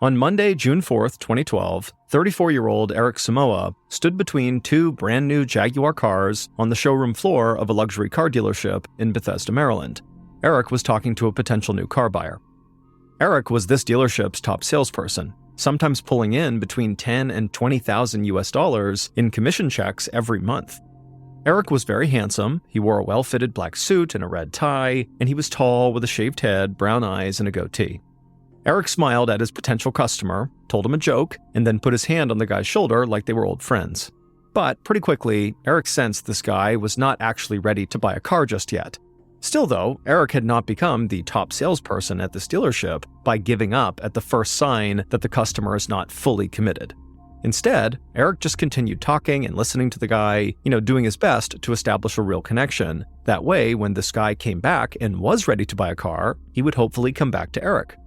On Monday, June 4th, 2012, 34-year-old Eric Samoa stood between two brand-new Jaguar cars on the showroom floor of a luxury car dealership in Bethesda, Maryland. Eric was talking to a potential new car buyer. Eric was this dealership's top salesperson, sometimes pulling in between $10,000 and $20,000 US in commission checks every month. Eric was very handsome. He wore a well-fitted black suit and a red tie, and he was tall with a shaved head, brown eyes, and a goatee. Eric smiled at his potential customer, told him a joke, and then put his hand on the guy's shoulder like they were old friends. But pretty quickly, Eric sensed this guy was not actually ready to buy a car just yet. Still though, Eric had not become the top salesperson at this dealership by giving up at the first sign that the customer is not fully committed. Instead, Eric just continued talking and listening to the guy, doing his best to establish a real connection. That way, when this guy came back and was ready to buy a car, he would hopefully come back to Eric.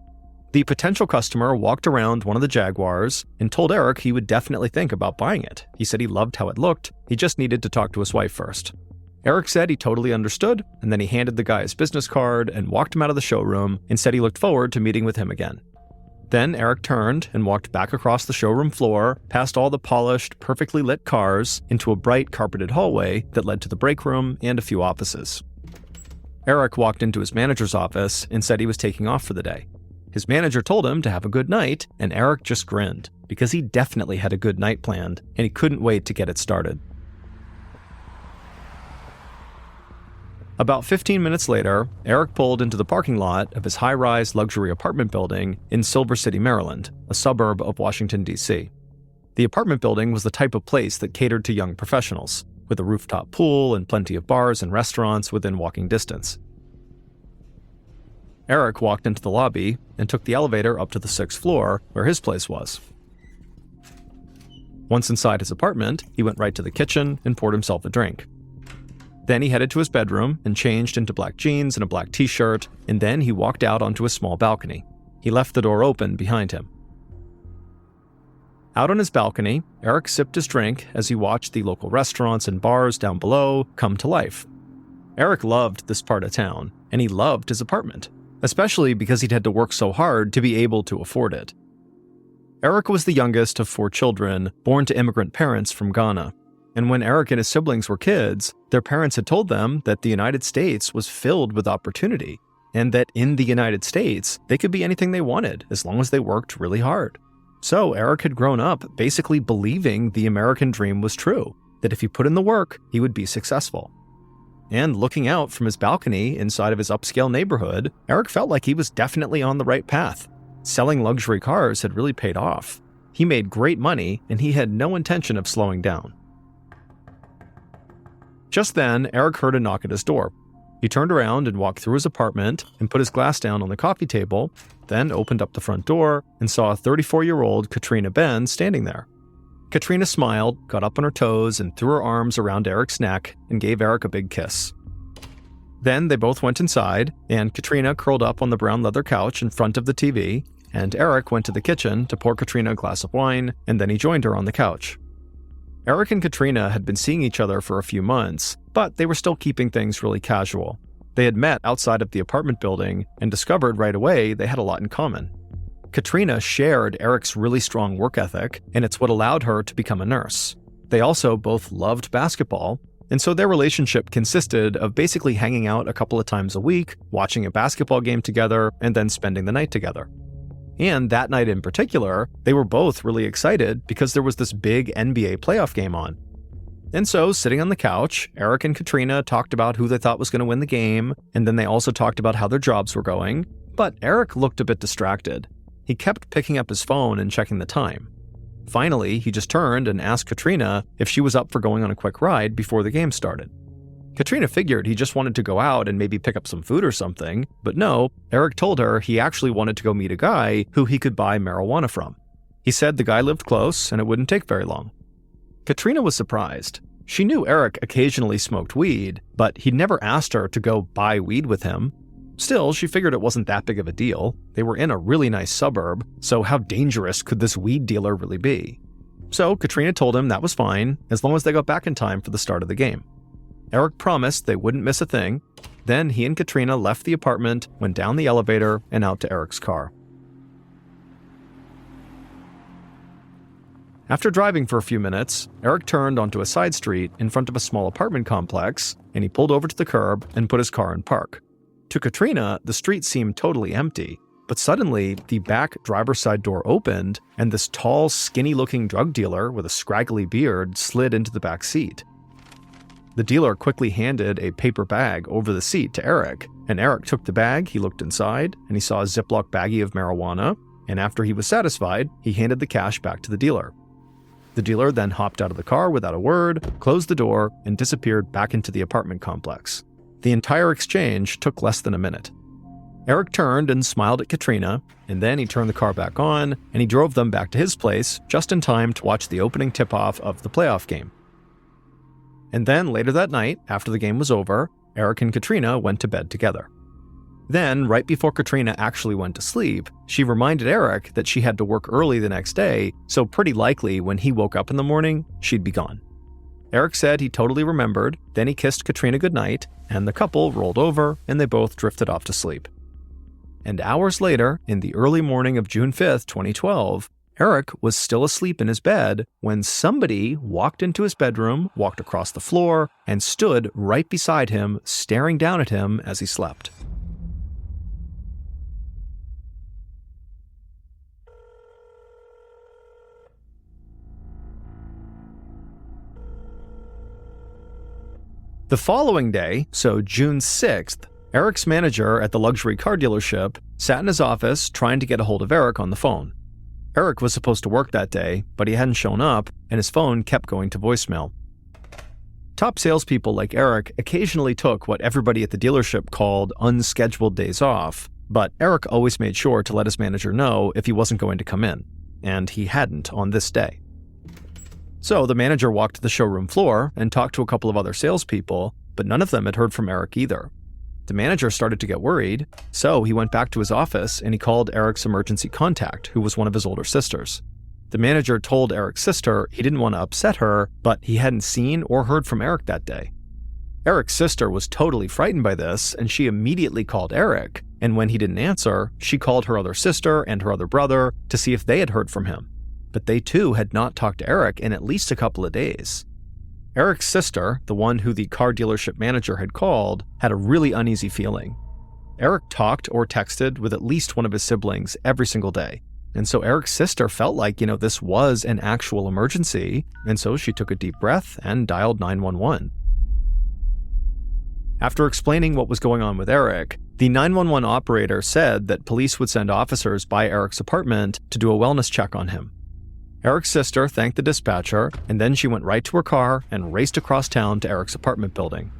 The potential customer walked around one of the Jaguars and told Eric he would definitely think about buying it. He said he loved how it looked, he just needed to talk to his wife first. Eric said he totally understood, and then he handed the guy his business card and walked him out of the showroom and said he looked forward to meeting with him again. Then Eric turned and walked back across the showroom floor, past all the polished, perfectly lit cars, into a bright carpeted hallway that led to the break room and a few offices. Eric walked into his manager's office and said he was taking off for the day. His manager told him to have a good night, and Eric just grinned, because he definitely had a good night planned, and he couldn't wait to get it started. About 15 minutes later, Eric pulled into the parking lot of his high-rise luxury apartment building in Silver City, Maryland, a suburb of Washington, D.C. The apartment building was the type of place that catered to young professionals, with a rooftop pool and plenty of bars and restaurants within walking distance. Eric walked into the lobby and took the elevator up to the 6th floor, where his place was. Once inside his apartment, he went right to the kitchen and poured himself a drink. Then he headed to his bedroom and changed into black jeans and a black t-shirt, and then he walked out onto a small balcony. He left the door open behind him. Out on his balcony, Eric sipped his drink as he watched the local restaurants and bars down below come to life. Eric loved this part of town, and he loved his apartment, especially because he'd had to work so hard to be able to afford it. Eric was the youngest of 4 children born to immigrant parents from Ghana. And when Eric and his siblings were kids, their parents had told them that the United States was filled with opportunity, and that in the United States, they could be anything they wanted as long as they worked really hard. So Eric had grown up basically believing the American dream was true, that if he put in the work, he would be successful. And looking out from his balcony inside of his upscale neighborhood, Eric felt like he was definitely on the right path. Selling luxury cars had really paid off. He made great money, and he had no intention of slowing down. Just then, Eric heard a knock at his door. He turned around and walked through his apartment and put his glass down on the coffee table, then opened up the front door and saw a 34-year-old Katrina Benz standing there. Katrina smiled, got up on her toes, and threw her arms around Eric's neck and gave Eric a big kiss. Then they both went inside, and Katrina curled up on the brown leather couch in front of the TV, and Eric went to the kitchen to pour Katrina a glass of wine, and then he joined her on the couch. Eric and Katrina had been seeing each other for a few months, but they were still keeping things really casual. They had met outside of the apartment building and discovered right away they had a lot in common. Katrina shared Eric's really strong work ethic, and it's what allowed her to become a nurse. They also both loved basketball, and so their relationship consisted of basically hanging out a couple of times a week, watching a basketball game together, and then spending the night together. And that night in particular, they were both really excited because there was this big NBA playoff game on. And so, sitting on the couch, Eric and Katrina talked about who they thought was going to win the game, and then they also talked about how their jobs were going. But Eric looked a bit distracted. He kept picking up his phone and checking the time. Finally, he just turned and asked Katrina if she was up for going on a quick ride before the game started. Katrina figured he just wanted to go out and maybe pick up some food or something, but no, Eric told her he actually wanted to go meet a guy who he could buy marijuana from. He said the guy lived close and it wouldn't take very long. Katrina was surprised. She knew Eric occasionally smoked weed, but he'd never asked her to go buy weed with him. Still, she figured it wasn't that big of a deal. They were in a really nice suburb, so how dangerous could this weed dealer really be? So Katrina told him that was fine, as long as they got back in time for the start of the game. Eric promised they wouldn't miss a thing. Then he and Katrina left the apartment, went down the elevator, and out to Eric's car. After driving for a few minutes, Eric turned onto a side street in front of a small apartment complex, and he pulled over to the curb and put his car in park. To Katrina, the street seemed totally empty, but suddenly the back driver's side door opened, and this tall, skinny-looking drug dealer with a scraggly beard slid into the back seat. The dealer quickly handed a paper bag over the seat to Eric, and Eric took the bag, he looked inside, and he saw a Ziploc baggie of marijuana, and after he was satisfied, he handed the cash back to the dealer. The dealer then hopped out of the car without a word, closed the door, and disappeared back into the apartment complex. The entire exchange took less than a minute. Eric turned and smiled at Katrina, and then he turned the car back on, and he drove them back to his place just in time to watch the opening tip-off of the playoff game. And then later that night, after the game was over, Eric and Katrina went to bed together. Then, right before Katrina actually went to sleep, she reminded Eric that she had to work early the next day, so pretty likely when he woke up in the morning, she'd be gone. Eric said he totally remembered, then he kissed Katrina goodnight, and the couple rolled over and they both drifted off to sleep. And hours later, in the early morning of June 5th, 2012, Eric was still asleep in his bed when somebody walked into his bedroom, walked across the floor, and stood right beside him, staring down at him as he slept. The following day, so June 6th, Eric's manager at the luxury car dealership sat in his office trying to get a hold of Eric on the phone. Eric was supposed to work that day, but he hadn't shown up, and his phone kept going to voicemail. Top salespeople like Eric occasionally took what everybody at the dealership called unscheduled days off, but Eric always made sure to let his manager know if he wasn't going to come in, and he hadn't on this day. So the manager walked to the showroom floor and talked to a couple of other salespeople, but none of them had heard from Eric either. The manager started to get worried, so he went back to his office and he called Eric's emergency contact, who was one of his older sisters. The manager told Eric's sister he didn't want to upset her, but he hadn't seen or heard from Eric that day. Eric's sister was totally frightened by this, and she immediately called Eric, and when he didn't answer, she called her other sister and her other brother to see if they had heard from him. But they too had not talked to Eric in at least a couple of days. Eric's sister, the one who the car dealership manager had called, had a really uneasy feeling. Eric talked or texted with at least one of his siblings every single day, and so Eric's sister felt like, this was an actual emergency, and so she took a deep breath and dialed 911. After explaining what was going on with Eric, the 911 operator said that police would send officers by Eric's apartment to do a wellness check on him. Eric's sister thanked the dispatcher, and then she went right to her car and raced across town to Eric's apartment building.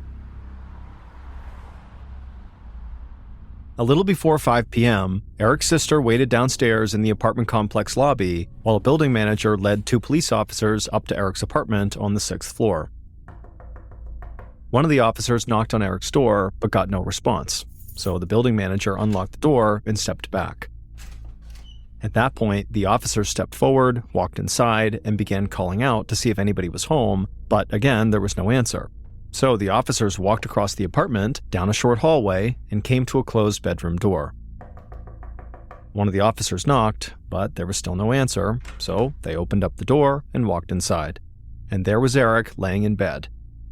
A little before 5 p.m., Eric's sister waited downstairs in the apartment complex lobby while a building manager led 2 police officers up to Eric's apartment on the 6th floor. One of the officers knocked on Eric's door but got no response, so the building manager unlocked the door and stepped back. At that point, the officers stepped forward, walked inside, and began calling out to see if anybody was home, but again, there was no answer. So the officers walked across the apartment, down a short hallway, and came to a closed bedroom door. One of the officers knocked, but there was still no answer, so they opened up the door and walked inside. And there was Eric laying in bed.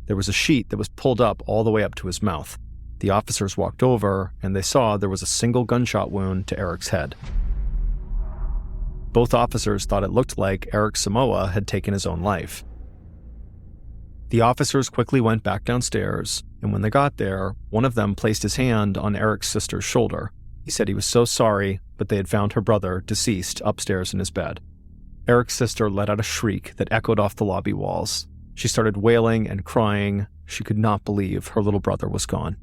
There was a sheet that was pulled up all the way up to his mouth. The officers walked over, and they saw there was a single gunshot wound to Eric's head. Both officers thought it looked like Eric Samoa had taken his own life. The officers quickly went back downstairs, and when they got there, one of them placed his hand on Eric's sister's shoulder. He said he was so sorry, but they had found her brother deceased upstairs in his bed. Eric's sister let out a shriek that echoed off the lobby walls. She started wailing and crying. She could not believe her little brother was gone.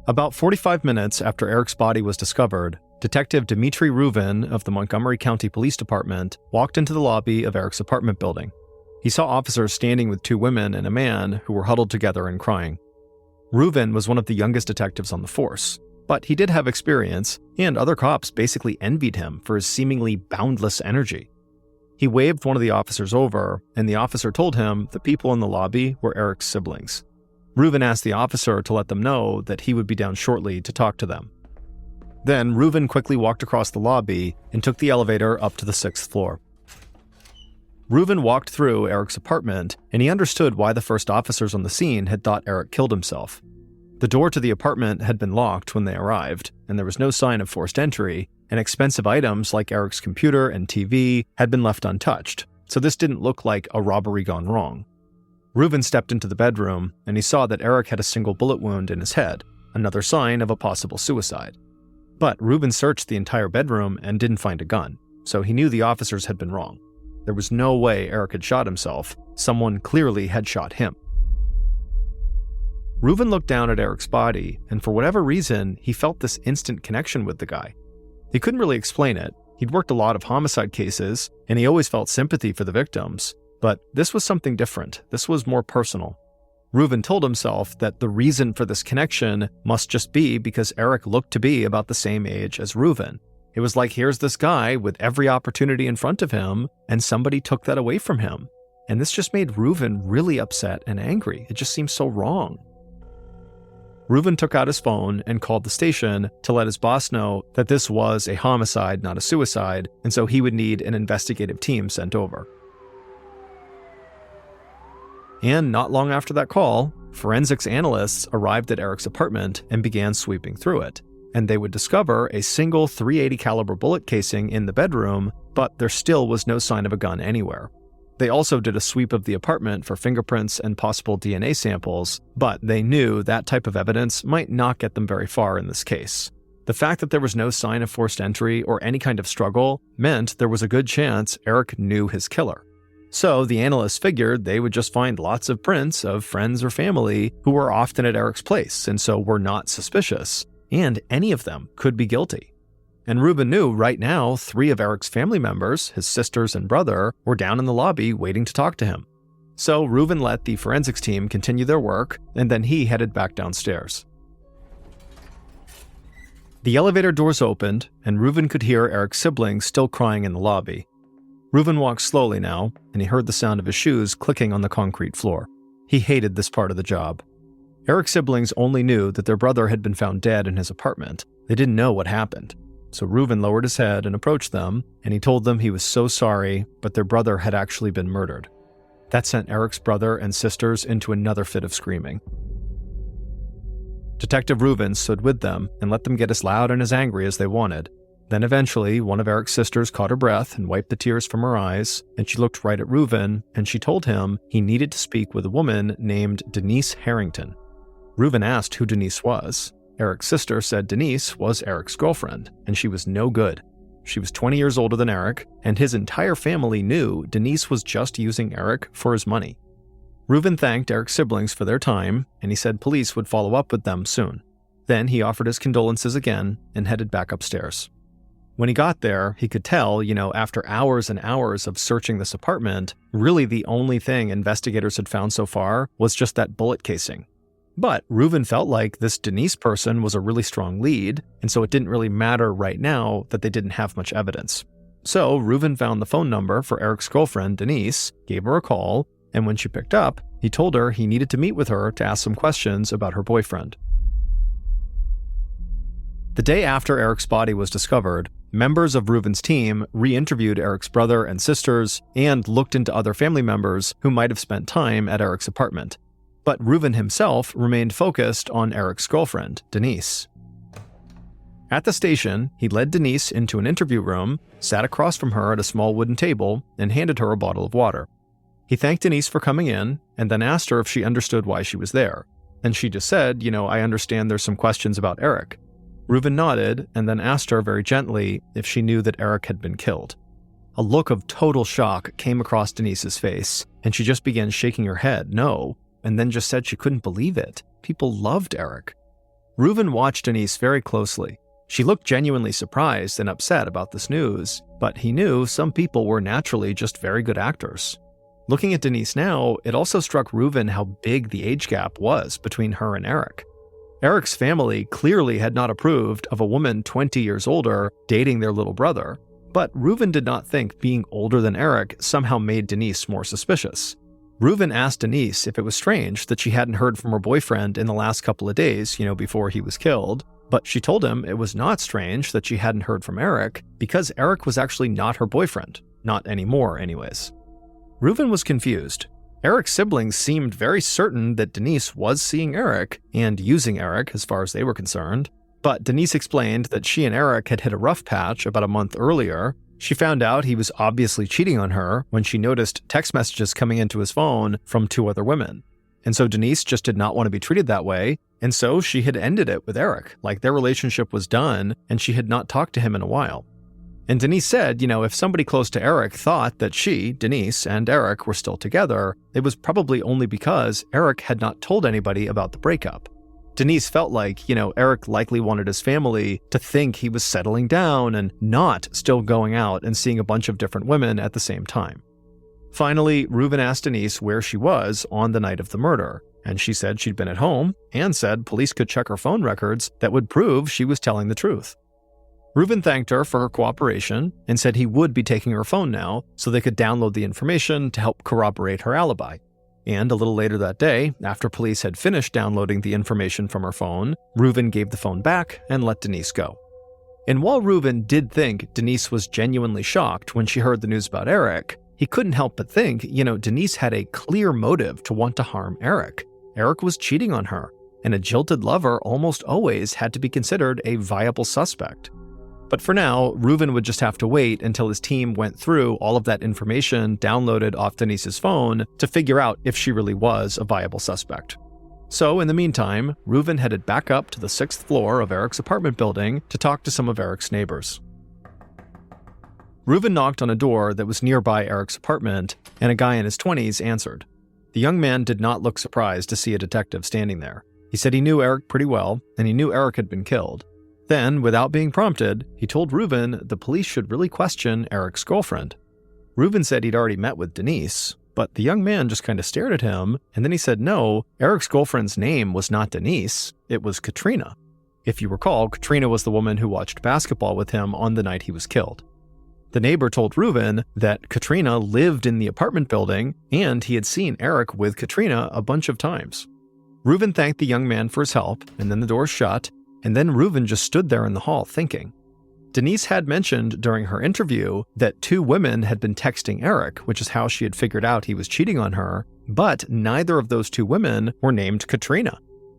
About 45 minutes after Eric's body was discovered, Detective Dmitry Ruvin of the Montgomery County Police Department walked into the lobby of Eric's apartment building. He saw officers standing with 2 women and a man who were huddled together and crying. Ruvin was one of the youngest detectives on the force, but he did have experience, and other cops basically envied him for his seemingly boundless energy. He waved one of the officers over, and the officer told him the people in the lobby were Eric's siblings. Reuven asked the officer to let them know that he would be down shortly to talk to them. Then Reuven quickly walked across the lobby and took the elevator up to the 6th floor. Reuven walked through Eric's apartment, and he understood why the first officers on the scene had thought Eric killed himself. The door to the apartment had been locked when they arrived, and there was no sign of forced entry, and expensive items like Eric's computer and TV had been left untouched, so this didn't look like a robbery gone wrong. Reuven stepped into the bedroom, and he saw that Eric had a single bullet wound in his head, another sign of a possible suicide. But Reuven searched the entire bedroom and didn't find a gun, so he knew the officers had been wrong. There was no way Eric had shot himself. Someone clearly had shot him. Reuven looked down at Eric's body, and for whatever reason, he felt this instant connection with the guy. He couldn't really explain it. He'd worked a lot of homicide cases, and he always felt sympathy for the victims. But this was something different. This was more personal. Reuven told himself that the reason for this connection must just be because Eric looked to be about the same age as Reuven. It was like, here's this guy with every opportunity in front of him, and somebody took that away from him. And this just made Reuven really upset and angry. It just seemed so wrong. Reuven took out his phone and called the station to let his boss know that this was a homicide, not a suicide, and so he would need an investigative team sent over. And not long after that call, forensics analysts arrived at Eric's apartment and began sweeping through it. And they would discover a single .380 caliber bullet casing in the bedroom, but there still was no sign of a gun anywhere. They also did a sweep of the apartment for fingerprints and possible DNA samples, but they knew that type of evidence might not get them very far in this case. The fact that there was no sign of forced entry or any kind of struggle meant there was a good chance Eric knew his killer. So the analysts figured they would just find lots of prints of friends or family who were often at Eric's place and so were not suspicious, and any of them could be guilty. And Reuven knew right now 3 of Eric's family members, his sisters and brother, were down in the lobby waiting to talk to him. So Reuven let the forensics team continue their work, and then he headed back downstairs. The elevator doors opened, and Reuven could hear Eric's siblings still crying in the lobby. Reuven walked slowly now, and he heard the sound of his shoes clicking on the concrete floor. He hated this part of the job. Eric's siblings only knew that their brother had been found dead in his apartment. They didn't know what happened. So Reuven lowered his head and approached them, and he told them he was so sorry, but their brother had actually been murdered. That sent Eric's brother and sisters into another fit of screaming. Detective Reuven stood with them and let them get as loud and as angry as they wanted. Then eventually, one of Eric's sisters caught her breath and wiped the tears from her eyes, and she looked right at Reuven, and she told him he needed to speak with a woman named Denise Harrington. Reuven asked who Denise was. Eric's sister said Denise was Eric's girlfriend, and she was no good. She was 20 years older than Eric, and his entire family knew Denise was just using Eric for his money. Reuven thanked Eric's siblings for their time, and he said police would follow up with them soon. Then he offered his condolences again and headed back upstairs. When he got there, he could tell, after hours and hours of searching this apartment, really the only thing investigators had found so far was just that bullet casing. But Reuven felt like this Denise person was a really strong lead, and so it didn't really matter right now that they didn't have much evidence. So Reuven found the phone number for Eric's girlfriend, Denise, gave her a call, and when she picked up, he told her he needed to meet with her to ask some questions about her boyfriend. The day after Eric's body was discovered, members of Reuven's team re-interviewed Eric's brother and sisters and looked into other family members who might have spent time at Eric's apartment. But Reuven himself remained focused on Eric's girlfriend, Denise. At the station, he led Denise into an interview room, sat across from her at a small wooden table, and handed her a bottle of water. He thanked Denise for coming in, and then asked her if she understood why she was there. And she just said, I understand there's some questions about Eric. Reuven nodded, and then asked her very gently if she knew that Eric had been killed. A look of total shock came across Denise's face, and she just began shaking her head, no, and then just said she couldn't believe it. People loved Eric. Reuven watched Denise very closely. She looked genuinely surprised and upset about this news, but he knew some people were naturally just very good actors. Looking at Denise now, it also struck Reuven how big the age gap was between her and Eric. Eric's family clearly had not approved of a woman 20 years older dating their little brother, but Reuven did not think being older than Eric somehow made Denise more suspicious. Reuven asked Denise if it was strange that she hadn't heard from her boyfriend in the last couple of days, before he was killed, but she told him it was not strange that she hadn't heard from Eric because Eric was actually not her boyfriend. Not anymore, anyways. Reuven was confused. Eric's siblings seemed very certain that Denise was seeing Eric and using Eric as far as they were concerned, but Denise explained that she and Eric had hit a rough patch about a month earlier. She found out he was obviously cheating on her when she noticed text messages coming into his phone from 2 other women. And so Denise just did not want to be treated that way, and so she had ended it with Eric, like their relationship was done and she had not talked to him in a while. And Denise said, if somebody close to Eric thought that she, Denise, and Eric were still together, it was probably only because Eric had not told anybody about the breakup. Denise felt like, Eric likely wanted his family to think he was settling down and not still going out and seeing a bunch of different women at the same time. Finally, Reuven asked Denise where she was on the night of the murder, and she said she'd been at home and said police could check her phone records that would prove she was telling the truth. Reuven thanked her for her cooperation and said he would be taking her phone now so they could download the information to help corroborate her alibi. And a little later that day, after police had finished downloading the information from her phone, Reuven gave the phone back and let Denise go. And while Reuven did think Denise was genuinely shocked when she heard the news about Eric, he couldn't help but think, Denise had a clear motive to want to harm Eric. Eric was cheating on her, and a jilted lover almost always had to be considered a viable suspect. But for now, Reuven would just have to wait until his team went through all of that information downloaded off Denise's phone to figure out if she really was a viable suspect. So in the meantime, Reuven headed back up to the 6th floor of Eric's apartment building to talk to some of Eric's neighbors. Reuven knocked on a door that was nearby Eric's apartment, and a guy in his 20s answered. The young man did not look surprised to see a detective standing there. He said he knew Eric pretty well, and he knew Eric had been killed. Then, without being prompted, he told Reuven the police should really question Eric's girlfriend. Reuven said he'd already met with Denise, but the young man just kind of stared at him, and then he said no, Eric's girlfriend's name was not Denise, it was Katrina. If you recall, Katrina was the woman who watched basketball with him on the night he was killed. The neighbor told Reuven that Katrina lived in the apartment building, and he had seen Eric with Katrina a bunch of times. Reuven thanked the young man for his help, and then the door shut, and then Reuven just stood there in the hall thinking. Denise had mentioned during her interview that 2 women had been texting Eric, which is how she had figured out he was cheating on her, but neither of those 2 women were named Katrina.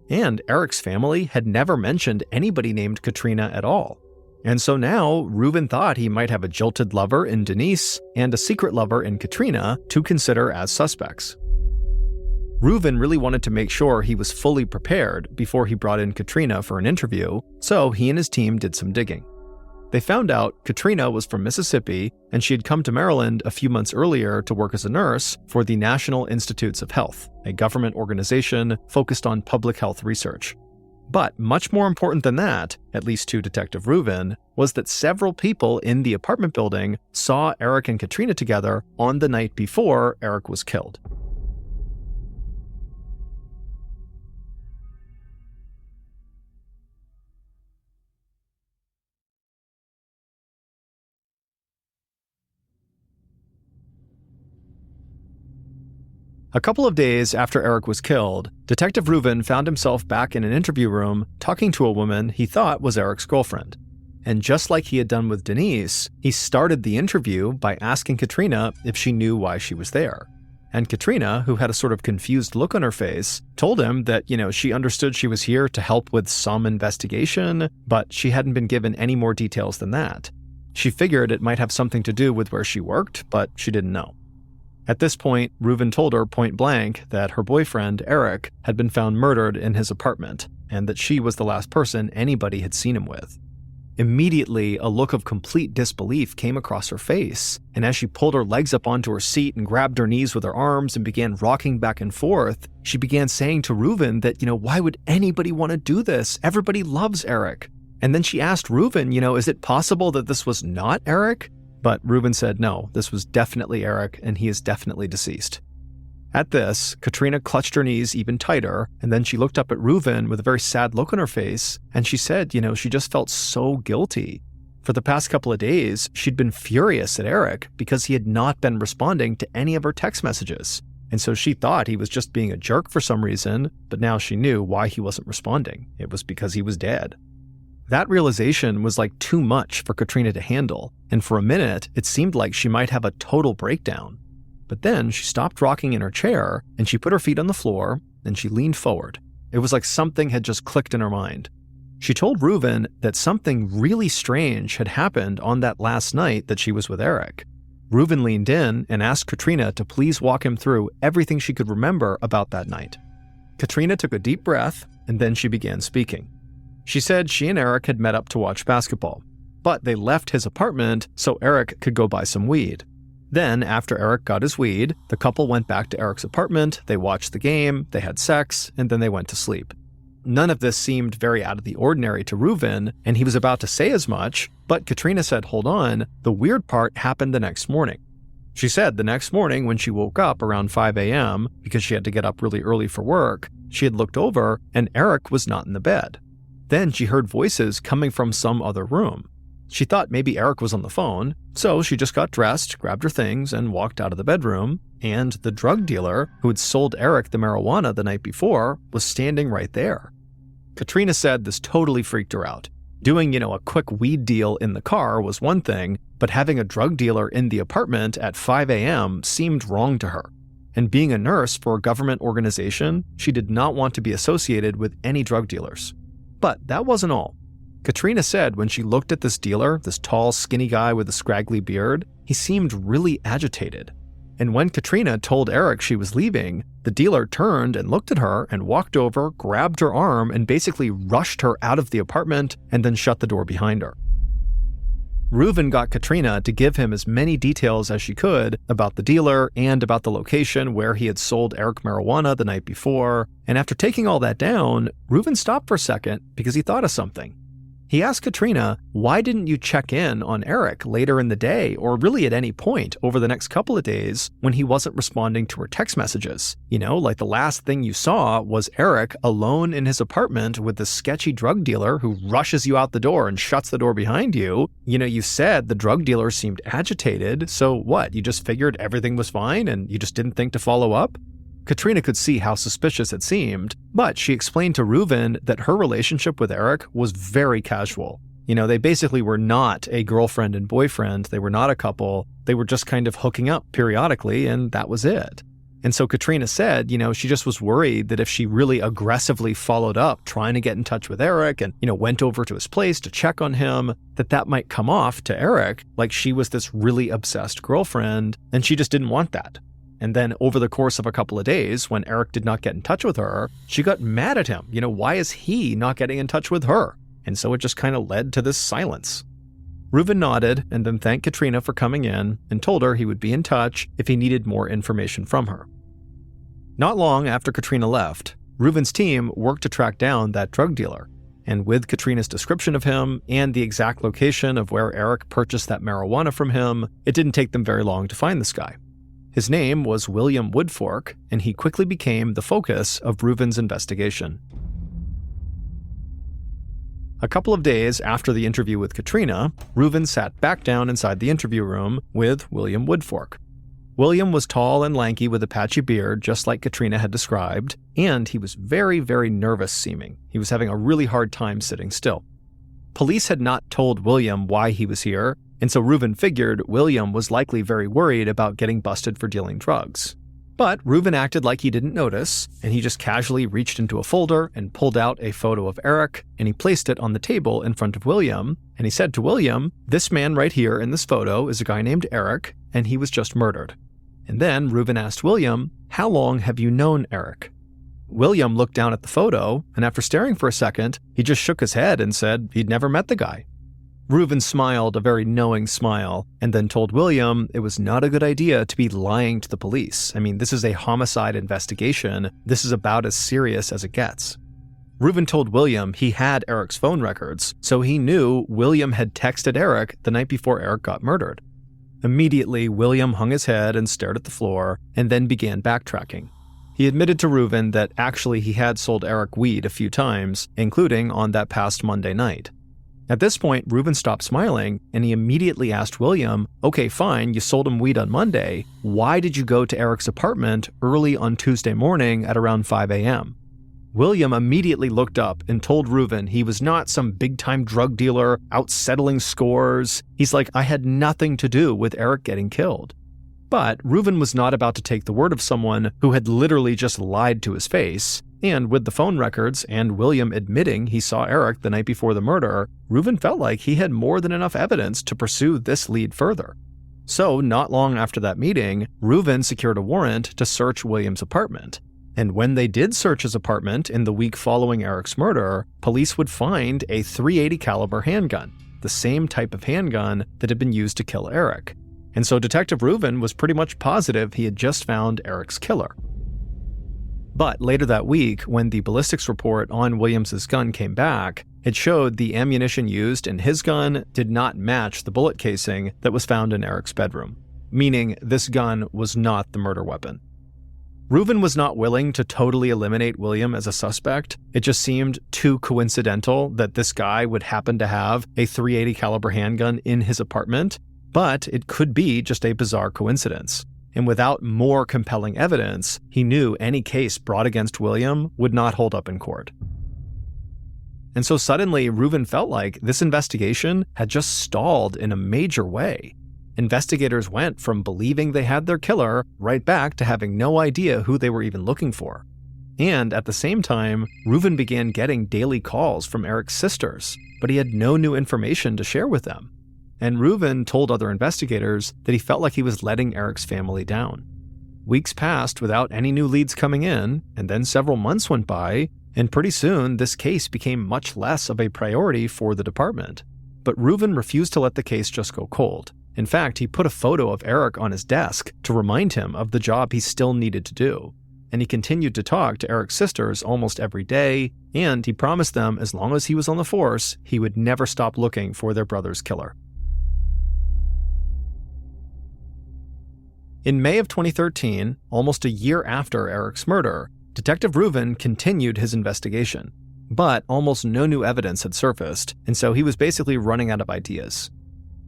And Eric's family had never mentioned anybody named Katrina at all. And so now, Reuven thought he might have a jilted lover in Denise and a secret lover in Katrina to consider as suspects. Reuven really wanted to make sure he was fully prepared before he brought in Katrina for an interview, so he and his team did some digging. They found out Katrina was from Mississippi, and she had come to Maryland a few months earlier to work as a nurse for the National Institutes of Health, a government organization focused on public health research. But much more important than that, at least to Detective Reuven, was that several people in the apartment building saw Eric and Katrina together on the night before Eric was killed. A couple of days after Eric was killed, Detective Reuven found himself back in an interview room talking to a woman he thought was Eric's girlfriend. And just like he had done with Denise, he started the interview by asking Katrina if she knew why she was there. And Katrina, who had a sort of confused look on her face, told him that, she understood she was here to help with some investigation, but she hadn't been given any more details than that. She figured it might have something to do with where she worked, but she didn't know. At this point, Reuven told her point blank that her boyfriend, Eric, had been found murdered in his apartment, and that she was the last person anybody had seen him with. Immediately, a look of complete disbelief came across her face, and as she pulled her legs up onto her seat and grabbed her knees with her arms and began rocking back and forth, she began saying to Reuven that, why would anybody want to do this? Everybody loves Eric. And then she asked Reuven, is it possible that this was not Eric? But Reuven said no, this was definitely Eric, and he is definitely deceased. At this, Katrina clutched her knees even tighter, and then she looked up at Reuven with a very sad look on her face, and she said, she just felt so guilty. For the past couple of days, she'd been furious at Eric because he had not been responding to any of her text messages. And so she thought he was just being a jerk for some reason, but now she knew why he wasn't responding. It was because he was dead. That realization was like too much for Katrina to handle, and for a minute, it seemed like she might have a total breakdown. But then she stopped rocking in her chair, and she put her feet on the floor, and she leaned forward. It was like something had just clicked in her mind. She told Reuven that something really strange had happened on that last night that she was with Eric. Reuven leaned in and asked Katrina to please walk him through everything she could remember about that night. Katrina took a deep breath, and then she began speaking. She said she and Eric had met up to watch basketball, but they left his apartment so Eric could go buy some weed. Then, after Eric got his weed, the couple went back to Eric's apartment, they watched the game, they had sex, and then they went to sleep. None of this seemed very out of the ordinary to Reuven, and he was about to say as much, but Katrina said, "Hold on, the weird part happened the next morning." She said the next morning when she woke up around 5 a.m., because she had to get up really early for work, she had looked over and Eric was not in the bed. Then she heard voices coming from some other room. She thought maybe Eric was on the phone, so she just got dressed, grabbed her things, and walked out of the bedroom, and the drug dealer who had sold Eric the marijuana the night before was standing right there. Katrina said this totally freaked her out. Doing, a quick weed deal in the car was one thing, but having a drug dealer in the apartment at 5 a.m. seemed wrong to her. And being a nurse for a government organization, she did not want to be associated with any drug dealers. But that wasn't all. Katrina said when she looked at this dealer, this tall, skinny guy with a scraggly beard, he seemed really agitated. And when Katrina told Eric she was leaving, the dealer turned and looked at her and walked over, grabbed her arm, and basically rushed her out of the apartment and then shut the door behind her. Reuven got Katrina to give him as many details as she could about the dealer and about the location where he had sold Eric marijuana the night before, and after taking all that down, Reuven stopped for a second because he thought of something. He asked Katrina, why didn't you check in on Eric later in the day or really at any point over the next couple of days when he wasn't responding to her text messages? Like the last thing you saw was Eric alone in his apartment with this sketchy drug dealer who rushes you out the door and shuts the door behind you. You said the drug dealer seemed agitated, so what? You just figured everything was fine and you just didn't think to follow up? Katrina could see how suspicious it seemed, but she explained to Reuven that her relationship with Eric was very casual. They basically were not a girlfriend and boyfriend, they were not a couple, they were just kind of hooking up periodically, and that was it. And so Katrina said, she just was worried that if she really aggressively followed up trying to get in touch with Eric and, went over to his place to check on him, that might come off to Eric like she was this really obsessed girlfriend, and she just didn't want that. And then over the course of a couple of days, when Eric did not get in touch with her, she got mad at him. Why is he not getting in touch with her? And so it just kind of led to this silence. Reuven nodded and then thanked Katrina for coming in and told her he would be in touch if he needed more information from her. Not long after Katrina left, Reuven's team worked to track down that drug dealer. And with Katrina's description of him and the exact location of where Eric purchased that marijuana from him, it didn't take them very long to find this guy. His name was William Woodfork, and he quickly became the focus of Reuven's investigation. A couple of days after the interview with Katrina, Reuven sat back down inside the interview room with William Woodfork. William was tall and lanky with a patchy beard, just like Katrina had described, and he was very, very nervous seeming. He was having a really hard time sitting still. Police had not told William why he was here, and so Reuven figured William was likely very worried about getting busted for dealing drugs. But Reuven acted like he didn't notice, and he just casually reached into a folder and pulled out a photo of Eric, and he placed it on the table in front of William, and he said to William, "This man right here in this photo is a guy named Eric, and he was just murdered." And then Reuven asked William, "How long have you known Eric?" William looked down at the photo, and after staring for a second, he just shook his head and said he'd never met the guy. Reuven smiled a very knowing smile and then told William it was not a good idea to be lying to the police. This is a homicide investigation. This is about as serious as it gets. Reuven told William he had Eric's phone records, so he knew William had texted Eric the night before Eric got murdered. Immediately, William hung his head and stared at the floor and then began backtracking. He admitted to Reuven that actually he had sold Eric weed a few times, including on that past Monday night. At this point, Reuben stopped smiling, and he immediately asked William, "Okay, fine, you sold him weed on Monday. Why did you go to Eric's apartment early on Tuesday morning at around 5 a.m.? William immediately looked up and told Reuben he was not some big-time drug dealer out settling scores. He's like, "I had nothing to do with Eric getting killed." But Reuben was not about to take the word of someone who had literally just lied to his face. And with the phone records and William admitting he saw Eric the night before the murder, Reuben felt like he had more than enough evidence to pursue this lead further. So, not long after that meeting, Reuben secured a warrant to search William's apartment. And when they did search his apartment in the week following Eric's murder, police would find a .380 caliber handgun, the same type of handgun that had been used to kill Eric. And so Detective Reuben was pretty much positive he had just found Eric's killer. But later that week, when the ballistics report on Williams' gun came back, it showed the ammunition used in his gun did not match the bullet casing that was found in Eric's bedroom, meaning this gun was not the murder weapon. Reuben was not willing to totally eliminate William as a suspect. It just seemed too coincidental that this guy would happen to have a .380 caliber handgun in his apartment, but it could be just a bizarre coincidence. And without more compelling evidence, he knew any case brought against William would not hold up in court. And so suddenly, Reuben felt like this investigation had just stalled in a major way. Investigators went from believing they had their killer right back to having no idea who they were even looking for. And at the same time, Reuben began getting daily calls from Eric's sisters, but he had no new information to share with them. And Reuben told other investigators that he felt like he was letting Eric's family down. Weeks passed without any new leads coming in, and then several months went by, and pretty soon this case became much less of a priority for the department. But Reuben refused to let the case just go cold. In fact, he put a photo of Eric on his desk to remind him of the job he still needed to do. And he continued to talk to Eric's sisters almost every day, and he promised them as long as he was on the force, he would never stop looking for their brother's killer. In May of 2013, almost a year after Eric's murder, Detective Reuben continued his investigation. But almost no new evidence had surfaced, and so he was basically running out of ideas.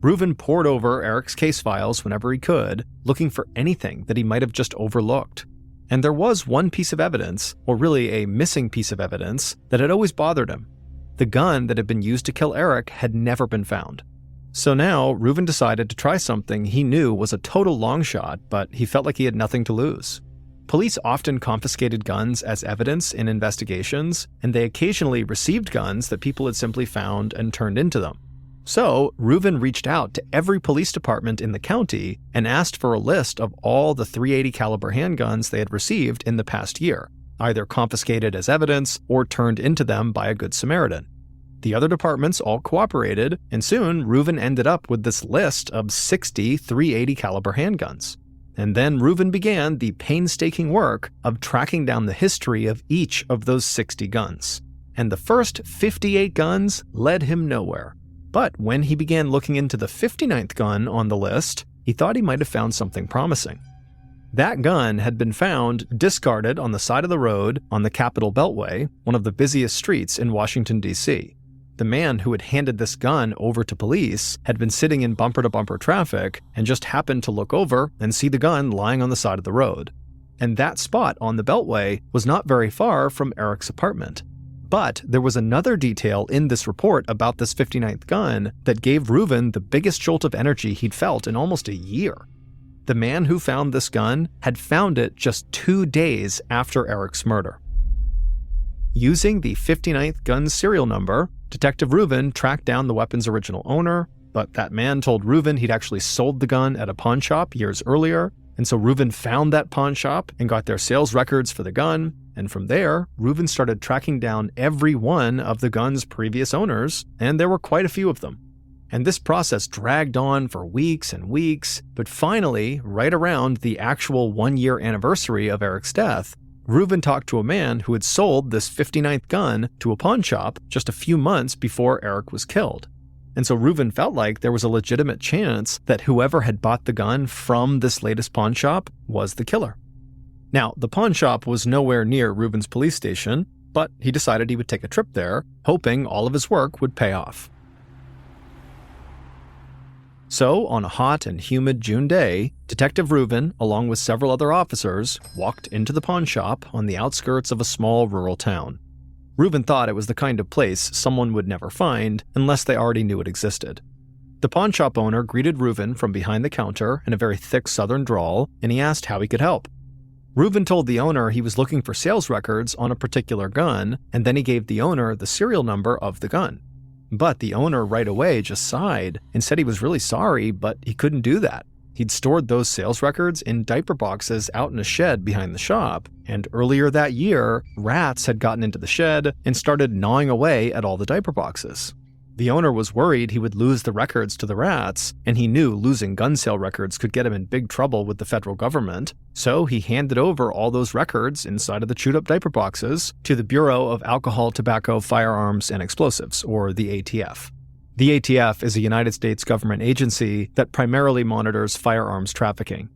Reuben pored over Eric's case files whenever he could, looking for anything that he might have just overlooked. And there was one piece of evidence, or really a missing piece of evidence, that had always bothered him. The gun that had been used to kill Eric had never been found. So now, Reuben decided to try something he knew was a total long shot, but he felt like he had nothing to lose. Police often confiscated guns as evidence in investigations, and they occasionally received guns that people had simply found and turned into them. So, Reuben reached out to every police department in the county and asked for a list of all the .380 caliber handguns they had received in the past year, either confiscated as evidence or turned into them by a Good Samaritan. The other departments all cooperated, and soon Reuben ended up with this list of 60 .380 caliber handguns. And then Reuben began the painstaking work of tracking down the history of each of those 60 guns. And the first 58 guns led him nowhere. But when he began looking into the 59th gun on the list, he thought he might have found something promising. That gun had been found discarded on the side of the road on the Capitol Beltway, one of the busiest streets in Washington, D.C. The man who had handed this gun over to police had been sitting in bumper-to-bumper traffic and just happened to look over and see the gun lying on the side of the road. And that spot on the Beltway was not very far from Eric's apartment. But there was another detail in this report about this 59th gun that gave Reuben the biggest jolt of energy he'd felt in almost a year. The man who found this gun had found it just 2 days after Eric's murder. Using the 59th gun's serial number, Detective Reuben tracked down the weapon's original owner, but that man told Reuben he'd actually sold the gun at a pawn shop years earlier, and so Reuben found that pawn shop and got their sales records for the gun, and from there, Reuben started tracking down every one of the gun's previous owners, and there were quite a few of them. And this process dragged on for weeks and weeks, but finally, right around the actual 1-year anniversary of Eric's death, Reuben talked to a man who had sold this 59th gun to a pawn shop just a few months before Eric was killed. And so Reuben felt like there was a legitimate chance that whoever had bought the gun from this latest pawn shop was the killer. Now, the pawn shop was nowhere near Reuben's police station, but he decided he would take a trip there, hoping all of his work would pay off. So, on a hot and humid June day, Detective Reuben, along with several other officers, walked into the pawn shop on the outskirts of a small rural town. Reuben thought it was the kind of place someone would never find unless they already knew it existed. The pawn shop owner greeted Reuben from behind the counter in a very thick southern drawl, and he asked how he could help. Reuben told the owner he was looking for sales records on a particular gun, and then he gave the owner the serial number of the gun. But the owner right away just sighed and said he was really sorry, but he couldn't do that. He'd stored those sales records in diaper boxes out in a shed behind the shop, and earlier that year, rats had gotten into the shed and started gnawing away at all the diaper boxes. The owner was worried he would lose the records to the rats, and he knew losing gun sale records could get him in big trouble with the federal government, so he handed over all those records inside of the chewed-up diaper boxes to the Bureau of Alcohol, Tobacco, Firearms, and Explosives, or the ATF. The ATF is a United States government agency that primarily monitors firearms trafficking.